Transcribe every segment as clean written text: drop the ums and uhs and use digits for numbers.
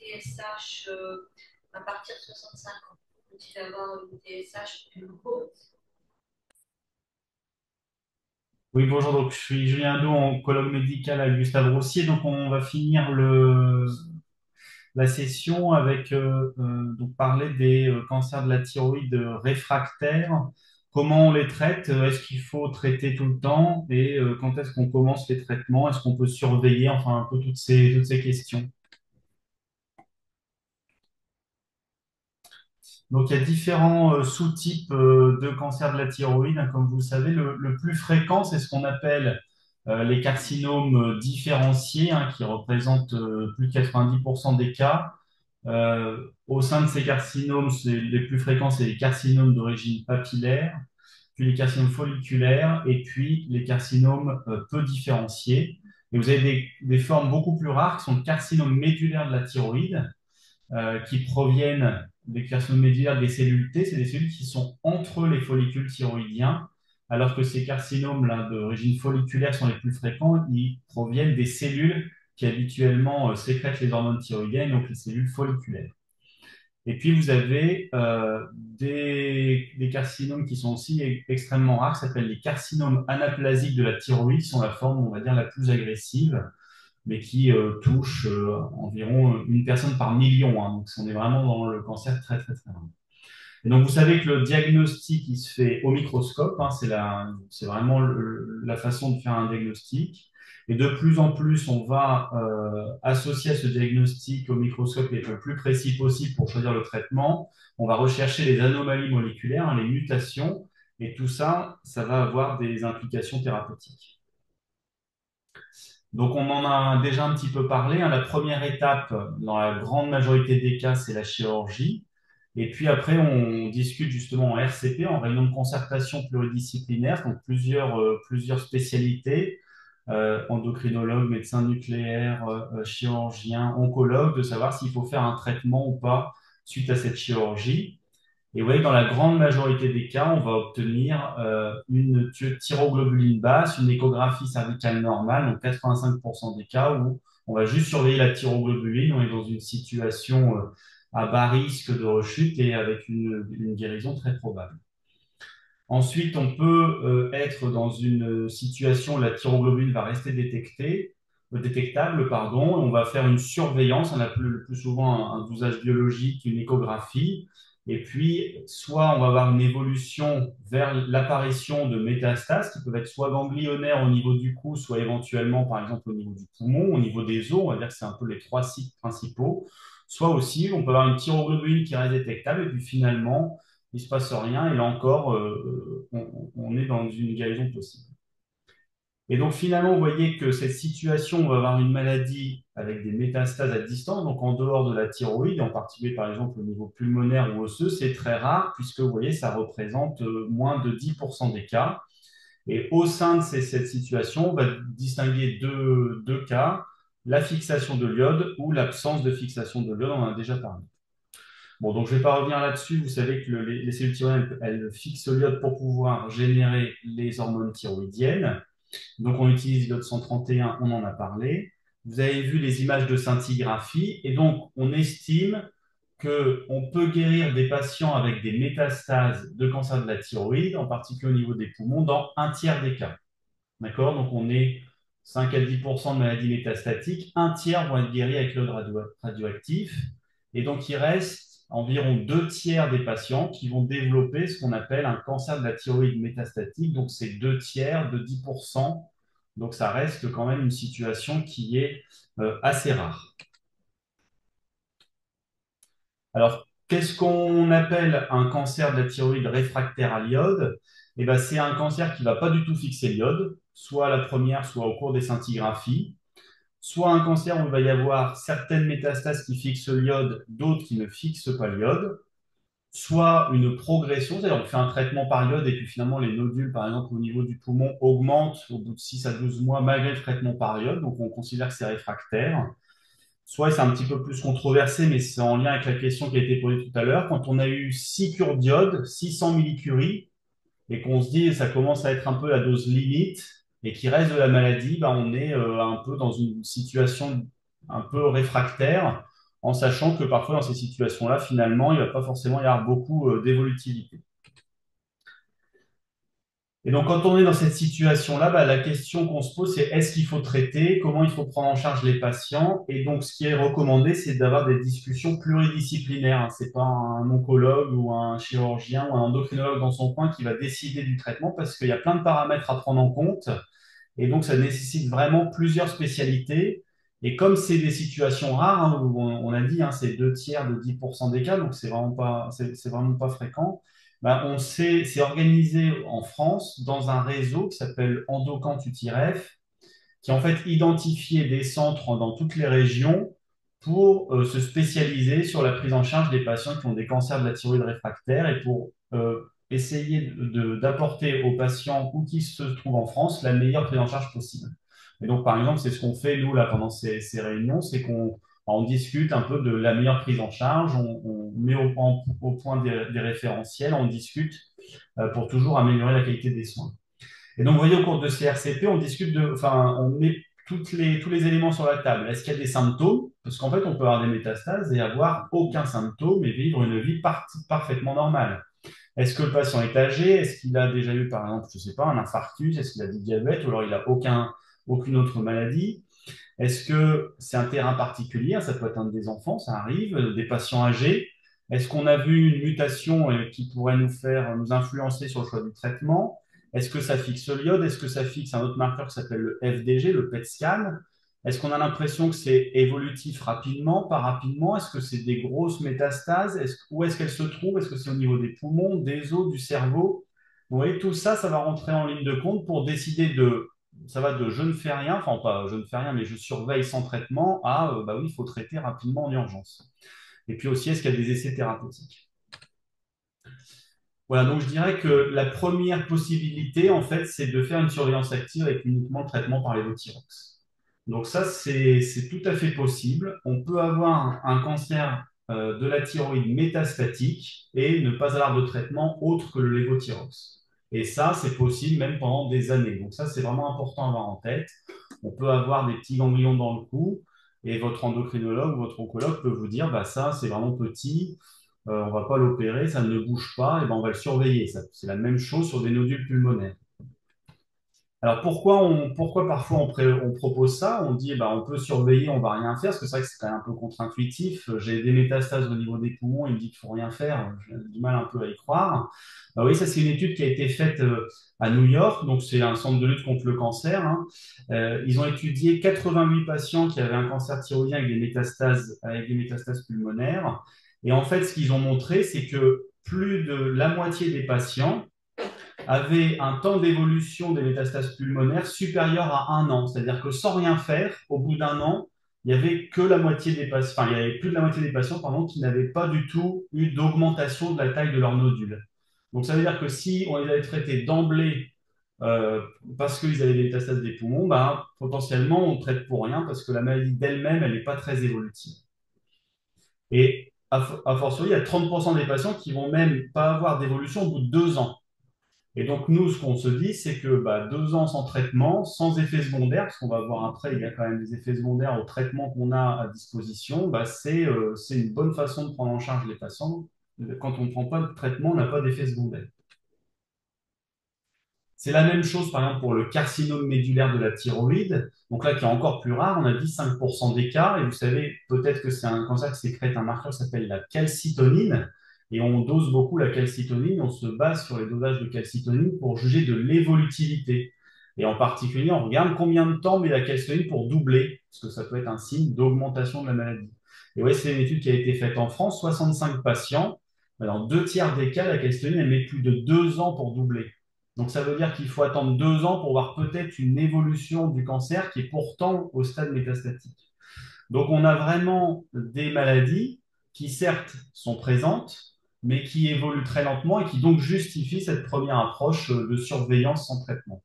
TSH à partir de 65 ans? Faut-il avoir une TSH plus haute? Oui, bonjour. Donc, je suis Julien Do, oncologue médical à Gustave Roussy. Donc, on va finir la session avec donc parler des cancers de la thyroïde réfractaires. Comment on les traite? Est-ce qu'il faut traiter tout le temps? Et quand est-ce qu'on commence les traitements? Est-ce qu'on peut surveiller? Enfin, un peu toutes ces questions. Donc, il y a différents sous-types de cancer de la thyroïde, hein, comme vous le savez. Le plus fréquent, c'est ce qu'on appelle les carcinomes différenciés, hein, qui représentent plus de 90% des cas. Au sein de ces carcinomes, les plus fréquents, c'est les carcinomes d'origine papillaire, puis les carcinomes folliculaires, et puis les carcinomes peu différenciés. Et vous avez des formes beaucoup plus rares qui sont le carcinome médulaire de la thyroïde, qui proviennent des carcinomes médulaires des cellules T, c'est des cellules qui sont entre les follicules thyroïdiens, alors que ces carcinomes-là d'origine folliculaire sont les plus fréquents, ils proviennent des cellules qui habituellement sécrètent les hormones thyroïdiennes, donc les cellules folliculaires. Et puis vous avez des carcinomes qui sont aussi extrêmement rares, qui s'appellent les carcinomes anaplasiques de la thyroïde, qui sont la forme, on va dire, la plus agressive, mais qui touche environ une personne par million, hein. Donc, on est vraiment dans le cancer très, très, très rare. Et donc, vous savez que le diagnostic, il se fait au microscope, hein, c'est vraiment la façon de faire un diagnostic. Et de plus en plus, on va associer à ce diagnostic au microscope et être le plus précis possible pour choisir le traitement. On va rechercher les anomalies moléculaires, hein, les mutations, et tout ça, ça va avoir des implications thérapeutiques. Donc, on en a déjà un petit peu parlé, hein. La première étape, dans la grande majorité des cas, c'est la chirurgie. Et puis après, on discute justement en RCP, en réunion de concertation pluridisciplinaire, donc plusieurs spécialités, endocrinologue, médecin nucléaire, chirurgien, oncologue, de savoir s'il faut faire un traitement ou pas suite à cette chirurgie. Et vous voyez, dans la grande majorité des cas, on va obtenir une thyroglobuline basse, une échographie cervicale normale, donc 85% des cas où on va juste surveiller la thyroglobuline, on est dans une situation à bas risque de rechute et avec une guérison très probable. Ensuite, on peut être dans une situation où la thyroglobuline va rester détectable, pardon, et on va faire une surveillance, on a le plus souvent un dosage biologique, une échographie, et puis soit on va avoir une évolution vers l'apparition de métastases qui peuvent être soit ganglionnaires au niveau du cou, soit éventuellement par exemple au niveau du poumon, au niveau des os, on va dire que c'est un peu les trois sites principaux, soit aussi on peut avoir une thyroglobuline qui reste détectable, et puis finalement il ne se passe rien, et là encore, on est dans une guérison possible. Et donc finalement, vous voyez que cette situation, on va avoir une maladie avec des métastases à distance, donc en dehors de la thyroïde, en particulier par exemple au niveau pulmonaire ou osseux, c'est très rare, puisque vous voyez, ça représente moins de 10% des cas. Et au sein de cette situation, on va distinguer deux cas, la fixation de l'iode ou l'absence de fixation de l'iode, on en a déjà parlé. Bon, donc je ne vais pas revenir là-dessus. Vous savez que les cellules thyroïdiennes, elles fixent l'iode pour pouvoir générer les hormones thyroïdiennes. Donc on utilise l'iode 131, on en a parlé. Vous avez vu les images de scintigraphie. Et donc on estime qu'on peut guérir des patients avec des métastases de cancer de la thyroïde, en particulier au niveau des poumons, dans un tiers des cas. D'accord? Donc on est 5 à 10% de maladies métastatiques, un tiers vont être guéris avec l'iode radioactif. Et donc il reste environ deux tiers des patients qui vont développer ce qu'on appelle un cancer de la thyroïde métastatique. Donc c'est deux tiers de 10%. Donc ça reste quand même une situation qui est assez rare. Alors, qu'est-ce qu'on appelle un cancer de la thyroïde réfractaire à l'iode? Eh ben, c'est un cancer qui ne va pas du tout fixer l'iode, soit à la première, soit au cours des scintigraphies, soit un cancer où il va y avoir certaines métastases qui fixent l'iode, d'autres qui ne fixent pas l'iode, soit une progression, c'est-à-dire on fait un traitement par iode et puis finalement les nodules, par exemple au niveau du poumon, augmentent au bout de 6 à 12 mois malgré le traitement par iode, donc on considère que c'est réfractaire. Soit c'est un petit peu plus controversé, mais c'est en lien avec la question qui a été posée tout à l'heure. Quand on a eu 6 cures d'iode, 600 millicuries, et qu'on se dit ça commence à être un peu la dose limite, et qu'il reste de la maladie, ben on est un peu dans une situation un peu réfractaire. en sachant que parfois dans ces situations-là, finalement, il ne va pas forcément y avoir beaucoup d'évolutivité. Et donc, quand on est dans cette situation-là, bah, la question qu'on se pose, c'est est-ce qu'il faut traiter, comment il faut prendre en charge les patients. Et donc, ce qui est recommandé, c'est d'avoir des discussions pluridisciplinaires, hein. Ce n'est pas un oncologue ou un chirurgien ou un endocrinologue dans son coin qui va décider du traitement parce qu'il y a plein de paramètres à prendre en compte. Et donc, ça nécessite vraiment plusieurs spécialités. Et comme c'est des situations rares, hein, où on a dit, hein, c'est 2 tiers de 10% des cas, donc c'est vraiment pas fréquent. Ben, c'est organisé en France dans un réseau qui s'appelle Endocan-tu-F, qui en fait identifié des centres dans toutes les régions pour se spécialiser sur la prise en charge des patients qui ont des cancers de la thyroïde réfractaire et pour essayer d'apporter aux patients où qu'ils se trouvent en France la meilleure prise en charge possible. Et donc, par exemple, c'est ce qu'on fait, nous, là, pendant ces réunions, c'est qu'on discute un peu de la meilleure prise en charge, on met au point des référentiels, on discute pour toujours améliorer la qualité des soins. Et donc, vous voyez, au cours de ces RCP, on discute enfin, on met tous les éléments sur la table. Est-ce qu'il y a des symptômes? Parce qu'en fait, on peut avoir des métastases et avoir aucun symptôme et vivre une vie parfaitement normale. Est-ce que le patient est âgé? Est-ce qu'il a déjà eu, par exemple, je ne sais pas, un infarctus? Est-ce qu'il a du diabète? Ou alors il n'a aucune autre maladie? Est-ce que c'est un terrain particulier? Ça peut être un des enfants, ça arrive, des patients âgés. Est-ce qu'on a vu une mutation qui pourrait nous influencer sur le choix du traitement? Est-ce que ça fixe l'iode? Est-ce que ça fixe un autre marqueur qui s'appelle le FDG, le PET scan? Est-ce qu'on a l'impression que c'est évolutif rapidement, pas rapidement? Est-ce que c'est des grosses métastases? Où est-ce qu'elles se trouvent? Est-ce que c'est au niveau des poumons, des os, du cerveau? Vous voyez, tout ça, ça va rentrer en ligne de compte pour décider ça va de je ne fais rien, enfin pas je ne fais rien, mais je surveille sans traitement à bah oui, il faut traiter rapidement en urgence. Et puis aussi, est-ce qu'il y a des essais thérapeutiques? Voilà, donc je dirais que la première possibilité, en fait, c'est de faire une surveillance active avec uniquement le traitement par lévothyrox. Donc ça, c'est tout à fait possible. On peut avoir un cancer de la thyroïde métastatique et ne pas avoir de traitement autre que le lévothyrox. Et ça, c'est possible même pendant des années. Donc ça, c'est vraiment important à avoir en tête. On peut avoir des petits ganglions dans le cou et votre endocrinologue ou votre oncologue peut vous dire, bah ça, c'est vraiment petit, on ne va pas l'opérer, ça ne bouge pas, et ben on va le surveiller. C'est la même chose sur des nodules pulmonaires. Alors pourquoi parfois on propose ça? On dit eh ben, on peut surveiller, on va rien faire, parce que c'est vrai que c'est quand même un peu contre-intuitif. J'ai des métastases au niveau des poumons, il me dit qu'il faut rien faire, j'ai du mal un peu à y croire. Oui, ça c'est une étude qui a été faite à New York, donc c'est un centre de lutte contre le cancer, hein. Ils ont étudié 88 patients qui avaient un cancer thyroïdien avec des métastases pulmonaires. Et en fait, ce qu'ils ont montré, c'est que plus de la moitié des patients avait un temps d'évolution des métastases pulmonaires supérieur à 1 an. C'est-à-dire que sans rien faire, au bout d'1 an, il y avait que la moitié des patients, enfin, il y avait plus de la moitié des patients, pardon, qui n'avaient pas du tout eu d'augmentation de la taille de leurs nodules. Donc, ça veut dire que si on les avait traités d'emblée euh, parce qu'ils avaient des métastases des poumons, ben, potentiellement, on traite pour rien parce que la maladie d'elle-même, elle n'est pas très évolutive. Et à fortiori, il y a 30% des patients qui vont même pas avoir d'évolution au bout de 2 ans. Et donc, nous, ce qu'on se dit, c'est que 2 ans sans traitement, sans effets secondaires, parce qu'on va voir après, il y a quand même des effets secondaires au traitement qu'on a à disposition, c'est une bonne façon de prendre en charge les patients. Quand on ne prend pas de traitement, on n'a pas d'effets secondaires. C'est la même chose, par exemple, pour le carcinome médulaire de la thyroïde. Donc là, qui est encore plus rare, on a dit 5% des cas. Et vous savez, peut-être que c'est un cancer qui sécrète un marqueur qui s'appelle la calcitonine. Et on dose beaucoup la calcitonine. On se base sur les dosages de calcitonine pour juger de l'évolutivité. Et en particulier, on regarde combien de temps met la calcitonine pour doubler, parce que ça peut être un signe d'augmentation de la maladie. Et oui, c'est une étude qui a été faite en France, 65 patients. Dans 2 tiers des cas, la calcitonine, elle met plus de 2 ans pour doubler. Donc, ça veut dire qu'il faut attendre 2 ans pour voir peut-être une évolution du cancer qui est pourtant au stade métastatique. Donc, on a vraiment des maladies qui, certes, sont présentes, mais qui évoluent très lentement et qui donc justifient cette première approche de surveillance sans traitement.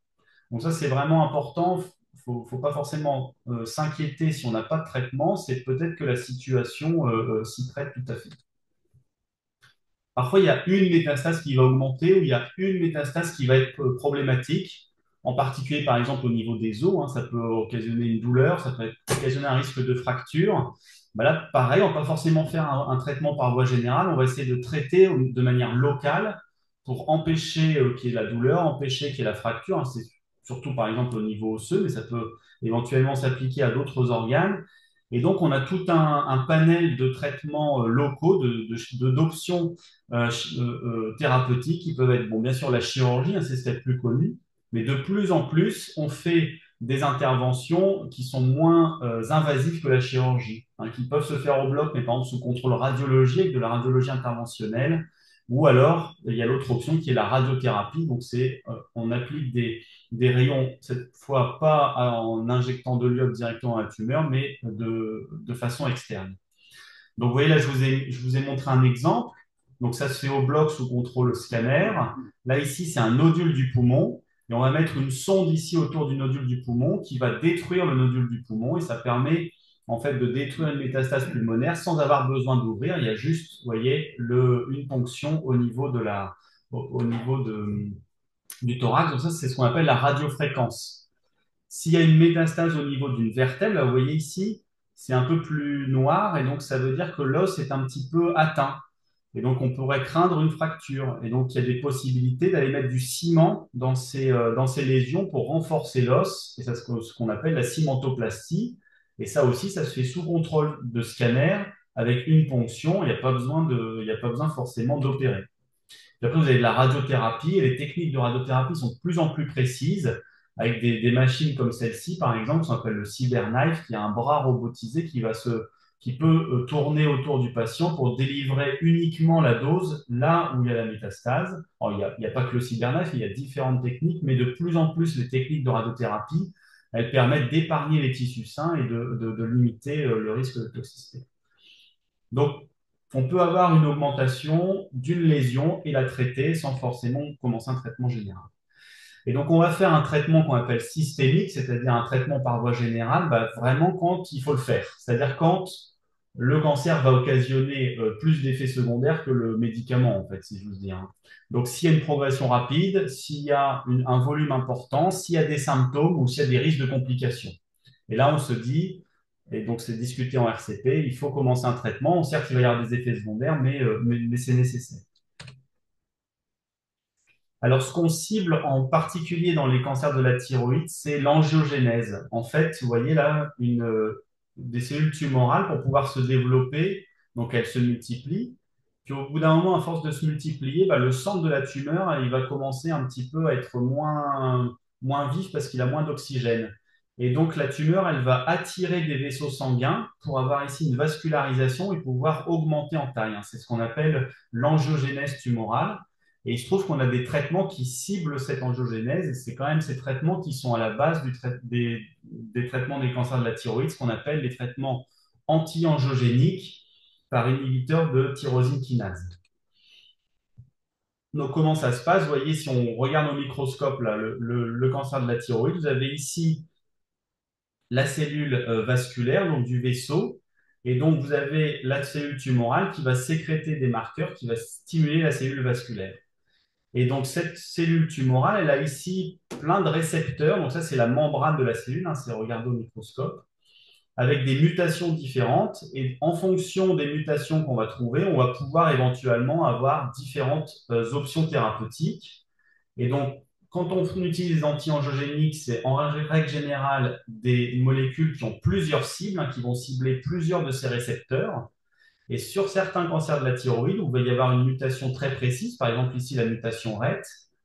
Donc, ça, c'est vraiment important. Il ne faut pas forcément s'inquiéter si on n'a pas de traitement. C'est peut-être que la situation s'y prête tout à fait. Parfois, il y a une métastase qui va augmenter ou il y a une métastase qui va être problématique, en particulier par exemple au niveau des os, hein, ça peut occasionner une douleur, ça peut occasionner un risque de fracture. Bah là, pareil, on va pas forcément faire un traitement par voie générale, on va essayer de traiter de manière locale pour empêcher qu'il y ait la douleur, empêcher qu'il y ait la fracture, hein. C'est surtout par exemple au niveau osseux, mais ça peut éventuellement s'appliquer à d'autres organes. Et donc, on a tout un panel de traitements locaux, d'options thérapeutiques qui peuvent être, bon, bien sûr, la chirurgie, hein, c'est ce qui est le plus connu, mais de plus en plus, on fait des interventions qui sont moins invasives que la chirurgie, hein, qui peuvent se faire au bloc, mais par exemple sous contrôle radiologique, de la radiologie interventionnelle, ou alors il y a l'autre option qui est la radiothérapie. Donc c'est on applique des rayons, cette fois pas en injectant de l'iode directement à la tumeur, mais de façon externe. Donc vous voyez là, je vous ai montré un exemple. Donc ça se fait au bloc sous contrôle scanner. Là ici, c'est un nodule du poumon. Et on va mettre une sonde ici autour du nodule du poumon qui va détruire le nodule du poumon et ça permet en fait de détruire une métastase pulmonaire sans avoir besoin d'ouvrir. Il y a juste, vous voyez, une ponction au niveau au niveau du thorax. Donc ça, c'est ce qu'on appelle la radiofréquence. S'il y a une métastase au niveau d'une vertèbre, là, vous voyez ici, c'est un peu plus noir et donc ça veut dire que l'os est un petit peu atteint. Et donc, on pourrait craindre une fracture. Et donc, il y a des possibilités d'aller mettre du ciment dans ces lésions pour renforcer l'os. Et c'est ce qu'on appelle la cimentoplastie. Et ça aussi, ça se fait sous contrôle de scanner avec une ponction. Il n'y a pas besoin forcément d'opérer. Puis après, vous avez de la radiothérapie. Et les techniques de radiothérapie sont de plus en plus précises avec des machines comme celle-ci, par exemple, qui s'appelle le CyberKnife, qui a un bras robotisé qui peut tourner autour du patient pour délivrer uniquement la dose là où il y a la métastase. Alors, il y a pas que le CyberKnife, il y a différentes techniques, mais de plus en plus, les techniques de radiothérapie, elles permettent d'épargner les tissus sains et de limiter le risque de toxicité. Donc, on peut avoir une augmentation d'une lésion et la traiter sans forcément commencer un traitement général. Et donc, on va faire un traitement qu'on appelle systémique, c'est-à-dire un traitement par voie générale, bah, vraiment quand il faut le faire. C'est-à-dire quand le cancer va occasionner plus d'effets secondaires que le médicament, en fait, si je vous dire, hein. Donc, s'il y a une progression rapide, s'il y a un volume important, s'il y a des symptômes ou s'il y a des risques de complications. Et là, on se dit, et donc c'est discuté en RCP, il faut commencer un traitement. Certes, il va y avoir des effets secondaires, mais c'est nécessaire. Alors, ce qu'on cible en particulier dans les cancers de la thyroïde, c'est l'angiogénèse. En fait, vous voyez là, des cellules tumorales pour pouvoir se développer, donc elles se multiplient. Puis au bout d'un moment, à force de se multiplier, bah, le centre de la tumeur, il va commencer un petit peu à être moins vif parce qu'il a moins d'oxygène. Et donc la tumeur, elle va attirer des vaisseaux sanguins pour avoir ici une vascularisation et pouvoir augmenter en taille, hein. C'est ce qu'on appelle l'angiogénèse tumorale. Et il se trouve qu'on a des traitements qui ciblent cette angiogénèse, et c'est quand même ces traitements qui sont à la base des traitements des cancers de la thyroïde, ce qu'on appelle les traitements anti-angiogéniques par inhibiteur de tyrosine kinase. Donc, comment ça se passe? Vous voyez, si on regarde au microscope là, le cancer de la thyroïde, vous avez ici la cellule vasculaire, donc du vaisseau, et donc vous avez la cellule tumorale qui va sécréter des marqueurs qui va stimuler la cellule vasculaire. Et donc, cette cellule tumorale, elle a ici plein de récepteurs. Donc, ça, c'est la membrane de la cellule, hein, c'est regardé au microscope, avec des mutations différentes. Et en fonction des mutations qu'on va trouver, on va pouvoir éventuellement avoir différentes options thérapeutiques. Et donc, quand on utilise les anti-angiogéniques, c'est en règle générale des molécules qui ont plusieurs cibles, hein, qui vont cibler plusieurs de ces récepteurs. Et sur certains cancers de la thyroïde, où il va y avoir une mutation très précise, par exemple ici la mutation RET,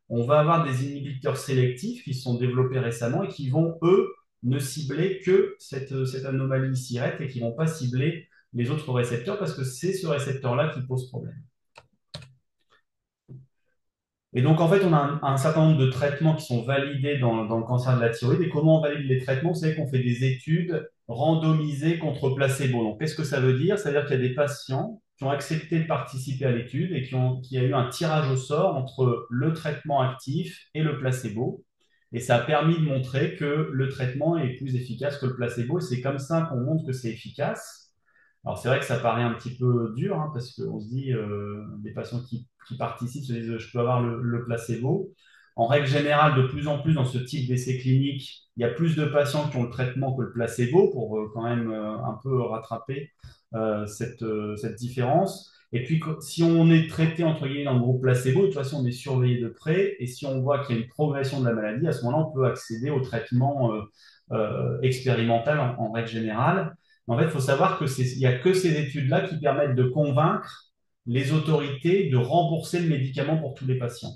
on va avoir des inhibiteurs sélectifs qui sont développés récemment et qui vont, eux, ne cibler que cette anomalie ici RET et qui ne vont pas cibler les autres récepteurs parce que c'est ce récepteur-là qui pose problème. Et donc, en fait, on a un certain nombre de traitements qui sont validés dans le cancer de la thyroïde. Et comment on valide les traitements? Vous savez qu'on fait des études randomisées contre placebo. Donc, qu'est-ce que ça veut dire? Ça veut dire qu'il y a des patients qui ont accepté de participer à l'étude et qui a eu un tirage au sort entre le traitement actif et le placebo. Et ça a permis de montrer que le traitement est plus efficace que le placebo. Et c'est comme ça qu'on montre que c'est efficace. Alors, c'est vrai que ça paraît un petit peu dur, hein, parce qu'on se dit, des patients qui participent se disent, je peux avoir le placebo. En règle générale, de plus en plus dans ce type d'essai clinique, il y a plus de patients qui ont le traitement que le placebo pour quand même un peu rattraper cette différence. Et puis, si on est traité entre guillemets dans le groupe placebo, de toute façon, on est surveillé de près. Et si on voit qu'il y a une progression de la maladie, à ce moment-là, on peut accéder au traitement expérimental en règle générale. En fait, il faut savoir il n'y a que ces études-là qui permettent de convaincre les autorités de rembourser le médicament pour tous les patients.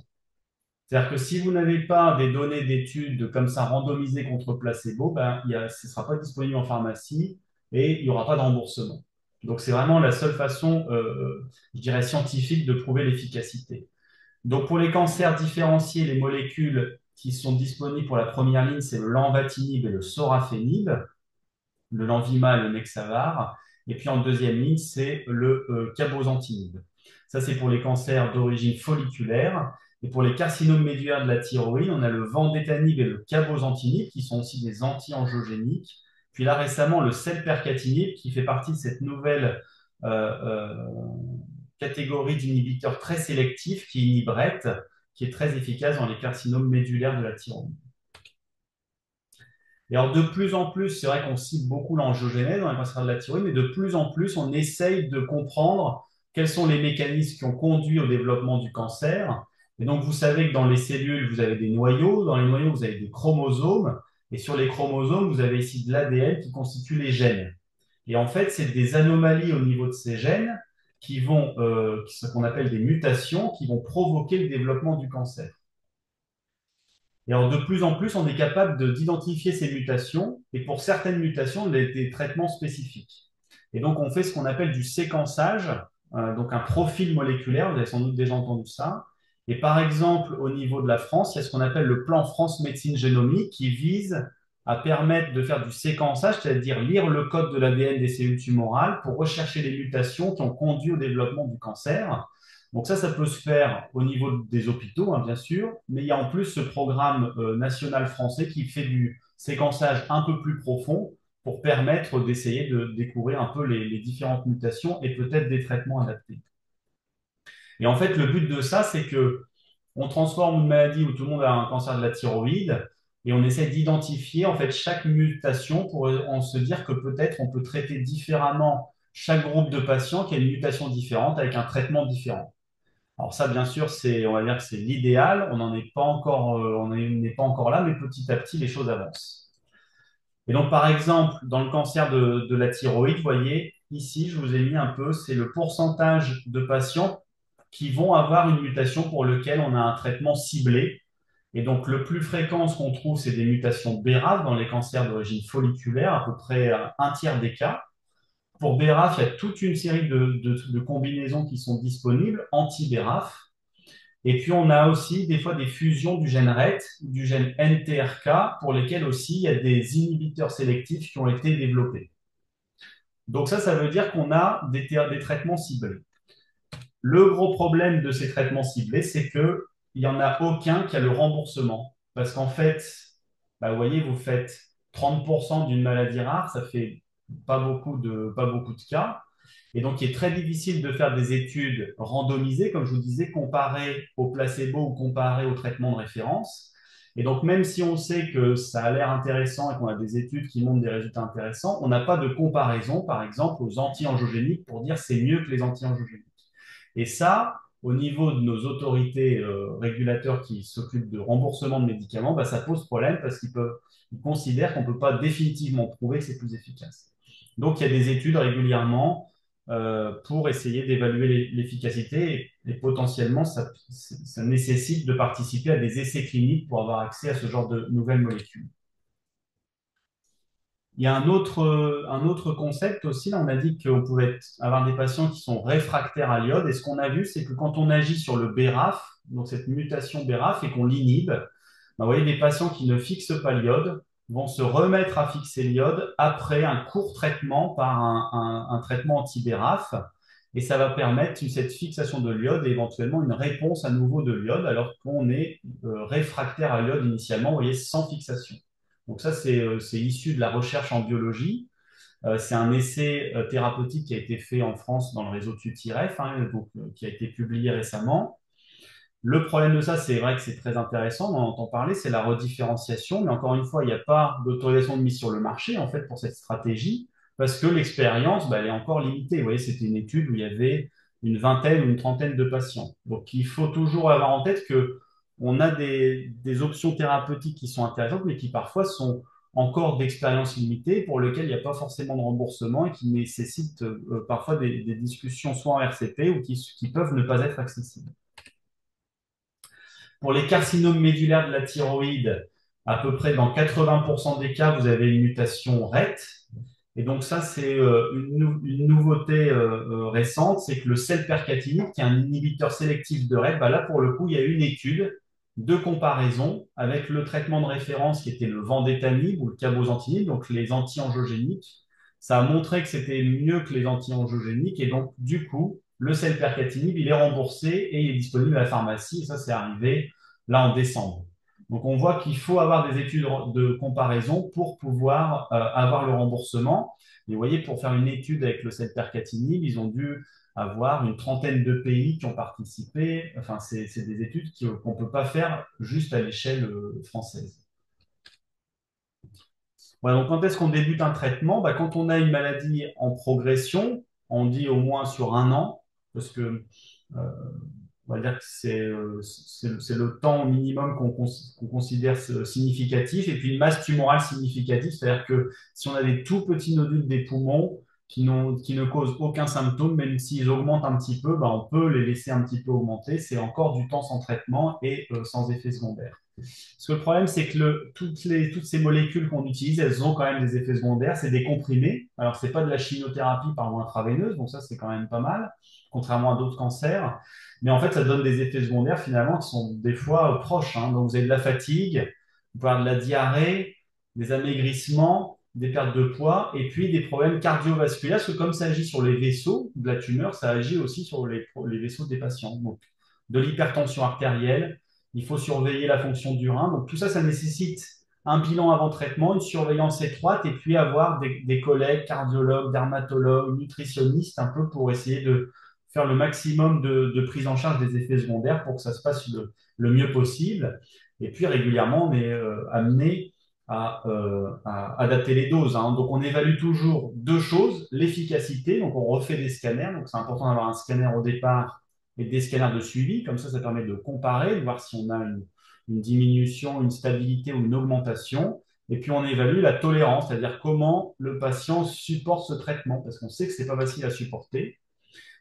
C'est-à-dire que si vous n'avez pas des données d'études comme ça randomisées contre placebo, ben, ce ne sera pas disponible en pharmacie et il n'y aura pas de remboursement. Donc, c'est vraiment la seule façon, je dirais, scientifique de prouver l'efficacité. Donc, pour les cancers différenciés, les molécules qui sont disponibles pour la première ligne, c'est le lenvatinib et le sorafenib, le Lenvima et le Nexavar. Et puis en deuxième ligne, c'est le cabozantinib. Ça, c'est pour les cancers d'origine folliculaire. Et pour les carcinomes médulaires de la thyroïde, on a le vandetanib et le cabozantinib, qui sont aussi des anti-angiogéniques. Puis là, récemment, le selpercatinib, qui fait partie de cette nouvelle catégorie d'inhibiteurs très sélectifs, qui inhibe RET, qui est très efficace dans les carcinomes médulaires de la thyroïde. Et alors, de plus en plus, c'est vrai qu'on cible beaucoup l'angiogénèse dans les cancers de la thyroïde, mais de plus en plus, on essaye de comprendre quels sont les mécanismes qui ont conduit au développement du cancer. Et donc, vous savez que dans les cellules, vous avez des noyaux. Dans les noyaux, vous avez des chromosomes. Et sur les chromosomes, vous avez ici de l'ADN qui constitue les gènes. Et en fait, c'est des anomalies au niveau de ces gènes qui vont, ce qu'on appelle des mutations, qui vont provoquer le développement du cancer. Et alors, de plus en plus, on est capable d'identifier ces mutations et pour certaines mutations, des traitements spécifiques. Et donc, on fait ce qu'on appelle du séquençage, donc un profil moléculaire, vous avez sans doute déjà entendu ça. Et par exemple, au niveau de la France, il y a ce qu'on appelle le plan France Médecine Génomique qui vise à permettre de faire du séquençage, c'est-à-dire lire le code de l'ADN des cellules tumorales pour rechercher les mutations qui ont conduit au développement du cancer. Donc ça peut se faire au niveau des hôpitaux, hein, bien sûr, mais il y a en plus ce programme national français qui fait du séquençage un peu plus profond pour permettre d'essayer de découvrir un peu les différentes mutations et peut-être des traitements adaptés. Et en fait, le but de ça, c'est que on transforme une maladie où tout le monde a un cancer de la thyroïde et on essaie d'identifier en fait chaque mutation pour en se dire que peut-être on peut traiter différemment chaque groupe de patients qui a une mutation différente avec un traitement différent. Alors ça, bien sûr, on va dire que c'est l'idéal. On n'en est pas encore, on n'est pas encore là, mais petit à petit, les choses avancent. Et donc, par exemple, dans le cancer de la thyroïde, vous voyez, ici, je vous ai mis un peu, c'est le pourcentage de patients qui vont avoir une mutation pour laquelle on a un traitement ciblé. Et donc, le plus fréquent, ce qu'on trouve, c'est des mutations BRAF dans les cancers d'origine folliculaire, à peu près un tiers des cas. Pour BRAF, il y a toute une série de combinaisons qui sont disponibles, anti-BRAF. Et puis, on a aussi des fois des fusions du gène RET, du gène NTRK, pour lesquels aussi il y a des inhibiteurs sélectifs qui ont été développés. Donc ça veut dire qu'on a des traitements ciblés. Le gros problème de ces traitements ciblés, c'est qu'il n'y en a aucun qui a le remboursement. Parce qu'en fait, bah, vous voyez, vous faites 30% d'une maladie rare, ça fait pas beaucoup de cas. Et donc, il est très difficile de faire des études randomisées, comme je vous disais, comparées au placebo ou comparées au traitement de référence. Et donc, même si on sait que ça a l'air intéressant et qu'on a des études qui montrent des résultats intéressants, on n'a pas de comparaison, par exemple, aux anti-angiogéniques pour dire c'est mieux que les anti-angiogéniques. Et ça, au niveau de nos autorités régulateurs qui s'occupent de remboursement de médicaments, bah, ça pose problème parce ils considèrent qu'on ne peut pas définitivement prouver que c'est plus efficace. Donc, il y a des études régulièrement pour essayer d'évaluer l'efficacité et potentiellement, ça nécessite de participer à des essais cliniques pour avoir accès à ce genre de nouvelles molécules. Il y a un autre concept aussi. Là, on a dit qu'on pouvait avoir des patients qui sont réfractaires à l'iode. Et ce qu'on a vu, c'est que quand on agit sur le BRAF, donc cette mutation BRAF, et qu'on l'inhibe, ben, vous voyez, des patients qui ne fixent pas l'iode vont se remettre à fixer l'iode après un court traitement par un traitement anti-BRAF. Et ça va permettre cette fixation de l'iode et éventuellement une réponse à nouveau de l'iode alors qu'on est réfractaire à l'iode initialement, vous voyez, sans fixation. Donc ça, c'est issu de la recherche en biologie. C'est un essai thérapeutique qui a été fait en France dans le réseau TUTIREF, hein, donc, qui a été publié récemment. Le problème de ça, c'est vrai que c'est très intéressant, on en entend parler, c'est la redifférenciation, mais encore une fois, il n'y a pas d'autorisation de mise sur le marché, en fait, pour cette stratégie, parce que l'expérience, bah, elle est encore limitée. Vous voyez, c'était une étude où il y avait une vingtaine ou une trentaine de patients. Donc, il faut toujours avoir en tête que on a des options thérapeutiques qui sont intéressantes, mais qui parfois sont encore d'expérience limitée, pour lesquelles il n'y a pas forcément de remboursement et qui nécessitent parfois des discussions soit en RCP ou qui peuvent ne pas être accessibles. Pour les carcinomes médulaires de la thyroïde, à peu près dans 80% des cas, vous avez une mutation RET. Et donc ça, c'est une nouveauté récente, c'est que le selpercatinib, qui est un inhibiteur sélectif de RET, bah là, pour le coup, il y a eu une étude de comparaison avec le traitement de référence qui était le vandétanib ou le cabozantinib, donc les anti-angiogéniques. Ça a montré que c'était mieux que les anti-angiogéniques et donc, du coup, le selpercatinib, il est remboursé et il est disponible à la pharmacie. Et ça, c'est arrivé là en décembre. Donc, on voit qu'il faut avoir des études de comparaison pour pouvoir avoir le remboursement. Et vous voyez, pour faire une étude avec le selpercatinib, ils ont dû avoir une trentaine de pays qui ont participé. Enfin, c'est des études qu'on ne peut pas faire juste à l'échelle française. Voilà, donc quand est-ce qu'on débute un traitement? Bah, quand on a une maladie en progression, on dit au moins sur un an, parce que on va dire que c'est le temps minimum qu'on considère significatif, et puis une masse tumorale significative, c'est-à-dire que si on a des tout petits nodules des poumons qui ne causent aucun symptôme, même s'ils augmentent un petit peu, bah, on peut les laisser un petit peu augmenter. C'est encore du temps sans traitement et sans effet secondaire. Parce que le problème, c'est que toutes ces molécules qu'on utilise, elles ont quand même des effets secondaires. C'est des comprimés. Alors, c'est pas de la chimiothérapie par voie intraveineuse, donc ça, c'est quand même pas mal, contrairement à d'autres cancers. Mais en fait, ça donne des effets secondaires finalement qui sont des fois proches, hein. Donc, vous avez de la fatigue, vous pouvez avoir de la diarrhée, des amaigrissements, des pertes de poids, et puis des problèmes cardiovasculaires, parce que comme ça agit sur les vaisseaux de la tumeur, ça agit aussi sur les vaisseaux des patients. Donc, de l'hypertension artérielle, il faut surveiller la fonction du rein. Donc tout ça, ça nécessite un bilan avant traitement, une surveillance étroite et puis avoir des collègues cardiologues, dermatologues, nutritionnistes un peu pour essayer de faire le maximum de prise en charge des effets secondaires pour que ça se passe le mieux possible. Et puis régulièrement, on est amené à adapter les doses, hein. Donc on évalue toujours deux choses, l'efficacité, donc on refait des scanners, donc c'est important d'avoir un scanner au départ et des scanners de suivi. Comme ça permet de comparer, de voir si on a une diminution, une stabilité ou une augmentation. Et puis, on évalue la tolérance, c'est-à-dire comment le patient supporte ce traitement, parce qu'on sait que ce n'est pas facile à supporter.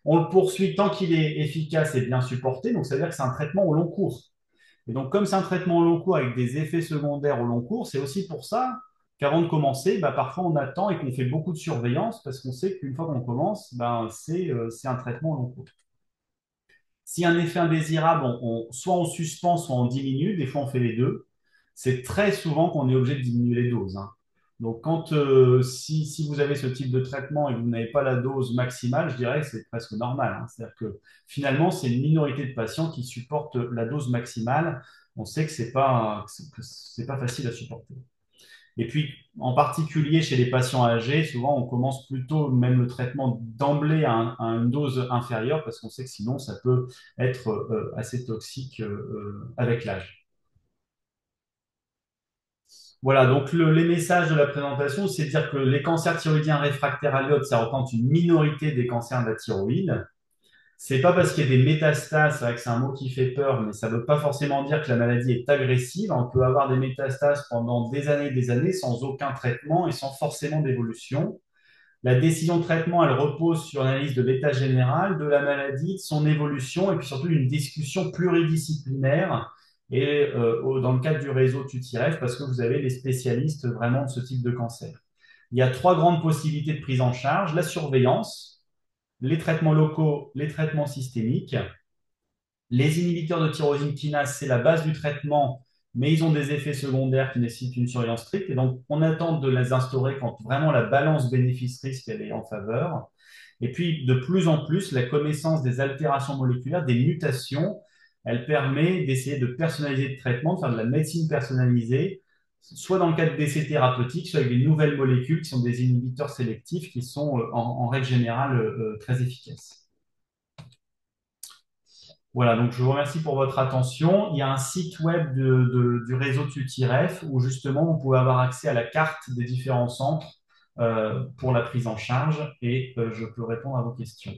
On le poursuit tant qu'il est efficace et bien supporté, donc c'est-à-dire que c'est un traitement au long cours. Et donc, comme c'est un traitement au long cours avec des effets secondaires au long cours, c'est aussi pour ça qu'avant de commencer, bah, parfois on attend et qu'on fait beaucoup de surveillance, parce qu'on sait qu'une fois qu'on commence, bah, c'est un traitement au long cours. Si un effet indésirable, soit on suspend, soit on diminue, des fois on fait les deux. C'est très souvent qu'on est obligé de diminuer les doses, hein. Donc, si vous avez ce type de traitement et que vous n'avez pas la dose maximale, je dirais que c'est presque normal, hein. C'est-à-dire que finalement, c'est une minorité de patients qui supportent la dose maximale. On sait que c'est pas facile à supporter. Et puis, en particulier chez les patients âgés, souvent on commence plutôt même le traitement d'emblée à une dose inférieure parce qu'on sait que sinon ça peut être assez toxique avec l'âge. Voilà, donc les messages de la présentation, c'est de dire que les cancers thyroïdiens réfractaires à l'iode, ça représente une minorité des cancers de la thyroïde. C'est pas parce qu'il y a des métastases, c'est vrai que c'est un mot qui fait peur, mais ça ne veut pas forcément dire que la maladie est agressive. On peut avoir des métastases pendant des années sans aucun traitement et sans forcément d'évolution. La décision de traitement, elle repose sur l'analyse de l'état général de la maladie, de son évolution et puis surtout une discussion pluridisciplinaire et dans le cadre du réseau TUTIREF parce que vous avez les spécialistes vraiment de ce type de cancer. Il y a trois grandes possibilités de prise en charge, la surveillance, les traitements locaux, les traitements systémiques. Les inhibiteurs de tyrosine kinase, c'est la base du traitement, mais ils ont des effets secondaires qui nécessitent une surveillance stricte. Et donc, on attend de les instaurer quand vraiment la balance bénéfice-risque elle est en faveur. Et puis, de plus en plus, la connaissance des altérations moléculaires, des mutations, elle permet d'essayer de personnaliser le traitement, de faire de la médecine personnalisée, soit dans le cadre d'essais thérapeutiques, soit avec des nouvelles molécules qui sont des inhibiteurs sélectifs qui sont en règle générale très efficaces. Voilà, donc je vous remercie pour votre attention. Il y a un site web du réseau TUTIREF où justement vous pouvez avoir accès à la carte des différents centres pour la prise en charge et je peux répondre à vos questions.